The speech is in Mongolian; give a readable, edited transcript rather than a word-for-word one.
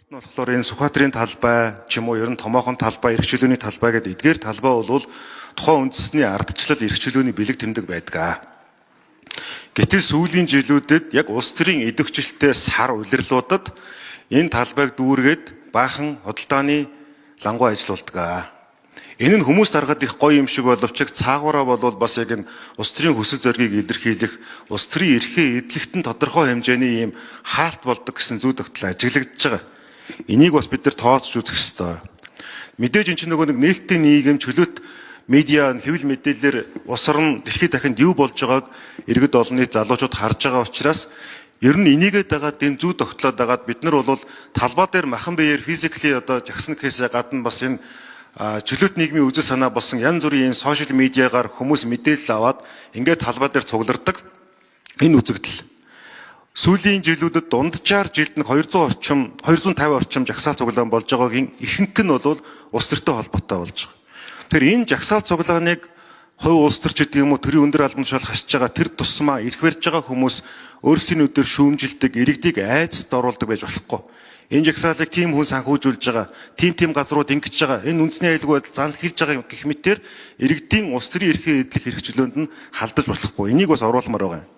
нь болохоор энэ Сүхбаатарын талбай ч юм уу ер нь томоохон талбай, эрх чөлөөний талбай гэдэг эдгээр талбай бол тухайн үндэсний ардчлал эрх чөлөөний бэлэг тэмдэг байдаг. Гэтэл сүүлийн жилүүдэд яг улс төрийн идэвхжэлтэй сар улирлуудад энэ талбайг дүүргээд баахан худалдааны лангуу ажиллаулдаг. Энэ нь хүмүүст харахад их гоё юм шиг боловч цаагаараа бол бас яг энэ улс төрийн хүсэл зоригийг илэрхийлэх, улс төрийн эрхээ эдлэгтэн тодорхой хэмжээний ийм хаалт болдог гэсэн зүй тогтол ажиглагдж байгаа. Энийг бас бид нар тооцож үзэх ёстой. Мэдээж энэ чинь нөгөө нэг нээлттэй нийгэм чөлөөт медиа хэвлэл мэдээлэлээр улс орн дэлхийд дахинд юу болж байгааг иргэд олонний залуучууд харж байгаа учраас ер нь энийгээ дагаад энэ зүй тогтлоод дагаад бид нар бол талбай дээр махан биеэр физикли одоо жагсан кейсээ гадна бас энэ чөлөөт нийгмийн үзэл санаа болсон янз бүрийн сошиал медиагаар хүмүүс мэдээлэл аваад ингээд талбай дээр цугларддаг энэ үзэгдэл. Сүүлийн жилүүдэд дунджаар жилд нь 250 орчим жагсаал цуглаан болж байгаагийн ихэнх нь бол улс төртэй холбоотой болж байгаа. Тэгэхээр энэ жагсаал цуглааныг хувь улс төрч гэдэг юм уу төрийн өндөр албан тушаал хасж байгаа тэр тусмаа ирэх барьж байгаа хүмүүс өөрсдийн өдөр шүүмжилдэг, иргэдийг айцд оруулдаг байж болохгүй. Энэ жагсаалыг тийм хүн санхүүжүүлж байгаа, тийм газрууд ингэж байгаа, энэ үндэсний аюулгүй байдал занл хийж байгаа гэх мэтээр иргэдийн улс төрийн эрхээ эдлэх хэрэгчлөөнд нь халдаж болохгүй. Энийг бас оруулмаар байгаа юм.